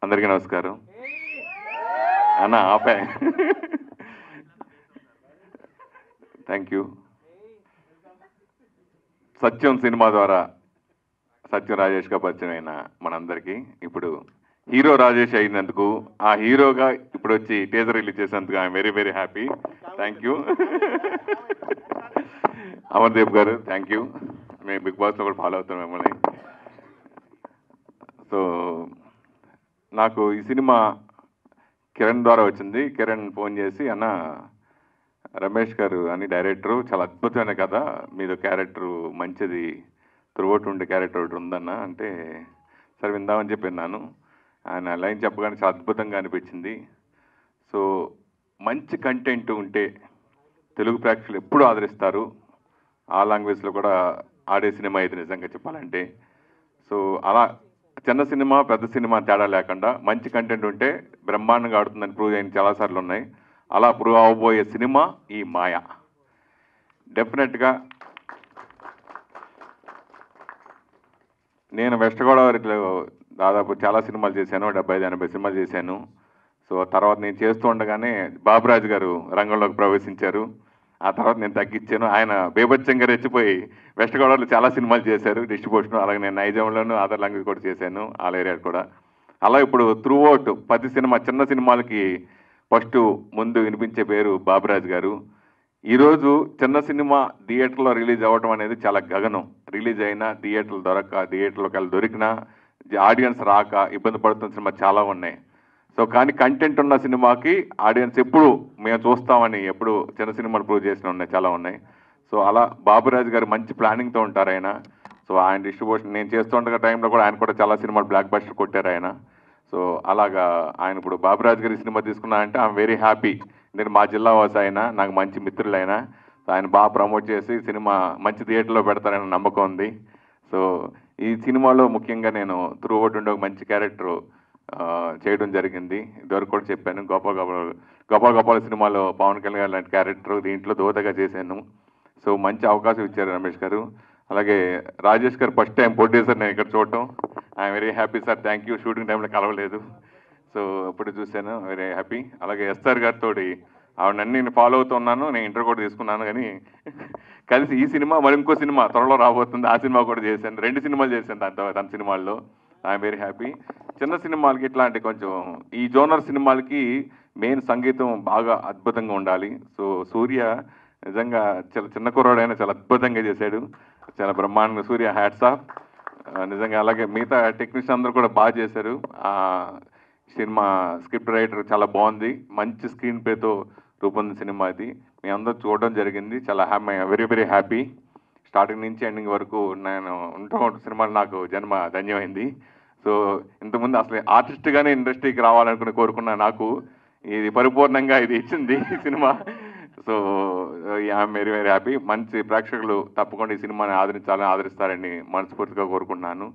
అందరికీ నమస్కారం. అన్న ఆపే. Thank you. సత్యం సినిమా ద్వారా సత్యం రాజేష్గా పరిచయం అయిన మనందరికీ ఇప్పుడు హీరో రాజేష్ అయినందుకు, ఆ హీరోగా ఇప్పుడు వచ్చి టీజర్ రిలీజ్ చేసినందుకు I'm very very happy. Thank you. Amardeep గారు థ్యాంక్ యూ. మేము బిగ్ బాస్లో కూడా ఫాలో అవుతాం మిమ్మల్ని. సో నాకు ఈ సినిమా కిరణ్ ద్వారా వచ్చింది. కిరణ్ ఫోన్ చేసి, అన్న రమేష్ గారు అని డైరెక్టరు, చాలా అద్భుతమైన కథ, మీదో క్యారెక్టరు మంచిది, త్రూఅవుట్ ఉండే క్యారెక్టర్ ఒకటి ఉందన్న అంటే, సరే విందామని చెప్పి విన్నాను. ఆయన లైన్ చెప్పగానే చాలా అద్భుతంగా అనిపించింది. సో మంచి కంటెంట్ ఉంటే తెలుగు ప్రేక్షకులు ఎప్పుడూ ఆదరిస్తారు. ఆ లాంగ్వేజ్లో కూడా ఆడే సినిమా ఇది నిజంగా చెప్పాలంటే. సో అలా చిన్న సినిమా పెద్ద సినిమా తేడా లేకుండా మంచి కంటెంట్ ఉంటే బ్రహ్మాండంగా ఆడుతుందని ప్రూవ్ అయిన చాలాసార్లు ఉన్నాయి. అలా ప్రూవ్ అవబోయే సినిమా ఈ మాయ. డెఫినెట్గా నేను వెస్ట్ గోదావరిలో దాదాపు చాలా సినిమాలు చేశాను, 75-80 సినిమాలు చేశాను. సో తర్వాత నేను చేస్తూ ఉండగానే బాబురాజు గారు రంగంలోకి ప్రవేశించారు. ఆ తర్వాత నేను తగ్గించాను. ఆయన బేభత్సంగా రెచ్చిపోయి వెస్ట్ గోదావరిలో చాలా సినిమాలు చేశారు డిస్ట్రిబ్యూషన్. అలాగే నేను నైజాంలోను అదర్ లాంగ్వేజ్ కూడా చేశాను, ఆల్ ఏరియా కూడా. అలా ఇప్పుడు త్రూఅవుట్ 10 సినిమా చిన్న సినిమాలకి ఫస్ట్ ముందు వినిపించే పేరు బాబురాజు గారు. ఈరోజు చిన్న సినిమా థియేటర్లో రిలీజ్ అవ్వడం అనేది చాలా గగనం. రిలీజ్ అయినా థియేటర్లోకి వెళ్ళి దొరికినా ఆడియన్స్ రాక ఇబ్బంది పడుతున్న సినిమా చాలా ఉన్నాయి. సో కానీ కంటెంట్ ఉన్న సినిమాకి ఆడియన్స్ ఎప్పుడు మేము చూస్తామని ఎప్పుడు చిన్న సినిమాలు ప్రూవ్ చేసిన ఉన్నాయి, చాలా ఉన్నాయి. సో అలా బాబురాజు గారు మంచి ప్లానింగ్తో ఉంటారు ఆయన. సో ఆయన డిస్ట్రిబ్యూషన్ నేను చేస్తుండగా టైంలో కూడా ఆయన కూడా చాలా సినిమాలు బ్లాక్ బస్టర్ కొట్టారు ఆయన. సో అలాగా ఆయన ఇప్పుడు బాబురాజు గారి సినిమా తీసుకున్నా అంటే ఐఎమ్ వెరీ హ్యాపీ. నేను మా జిల్లా వాసి ఆయన, నాకు మంచి మిత్రులైనా, ఆయన బాగా ప్రమోట్ చేసి సినిమా మంచి థియేటర్లో పెడతారని నమ్మకం ఉంది. సో ఈ సినిమాలో ముఖ్యంగా నేను త్రూఅవుట్ ఉండే ఒక మంచి క్యారెక్టర్ చేయడం జరిగింది. ఇదివరకు కూడా చెప్పాను, గోపాల సినిమాలో పవన్ కళ్యాణ్ గారు లాంటి క్యారెక్టర్ దీంట్లో దోతగా చేశాను. సో మంచి అవకాశం ఇచ్చారు రమేష్ గారు. అలాగే రాజేష్ గారు ఫస్ట్ టైం ప్రొడ్యూసర్ నేను ఇక్కడ చూడటం, I'm very happy sir. Thank you. Shooting టైంలో కలవలేదు, సో ఇప్పుడు చూశాను, వెరీ హ్యాపీ. అలాగే ఎస్ఆర్ గారితో ఆవిడన్నీ నేను ఫాలో అవుతున్నాను, నేను ఇంటర్ కూడా తీసుకున్నాను. కానీ కలిసి ఈ సినిమా మరి ఇంకో సినిమా త్వరలో రాబోతుంది, ఆ సినిమా కూడా చేశాను. 2 సినిమాలు చేశాను తన సినిమాల్లో. I'm very happy. చిన్న సినిమాలకి ఇట్లాంటి కొంచెం ఈ జోనర్ సినిమాలకి మెయిన్ సంగీతం బాగా అద్భుతంగా ఉండాలి. సో సూర్య నిజంగా చాలా చిన్న కుర్రాడైనా చాలా అద్భుతంగా చేశాడు, చాలా బ్రహ్మాండంగా. సూర్య హ్యాట్స్ ఆఫ్ నిజంగా. అలాగే మిగతా టెక్నీషియన్ అందరూ కూడా బాగా చేశారు. సినిమా స్క్రిప్ట్ రైటర్ చాలా బాగుంది, మంచి స్క్రీన్ ప్లేతో రూపొందిన సినిమా ఇది. మీ అందరూ చూడడం జరిగింది, చాలా వెరీ వెరీ హ్యాపీ. స్టార్టింగ్ నుంచి ఎండింగ్ వరకు నేను ఉంటాం సినిమాలు నాకు జన్మ ధన్యమైంది. సో ఇంతకుముందు అసలు ఆర్టిస్ట్గానే ఇండస్ట్రీకి రావాలనుకుని కోరుకున్న నాకు ఇది పరిపూర్ణంగా ఇది ఇచ్చింది ఈ cinema. So I'm very very happy. మంచి ప్రేక్షకులు తప్పకుండా ఈ సినిమాని ఆదరించాలని ఆదరిస్తారని మనస్ఫూర్తిగా కోరుకుంటున్నాను.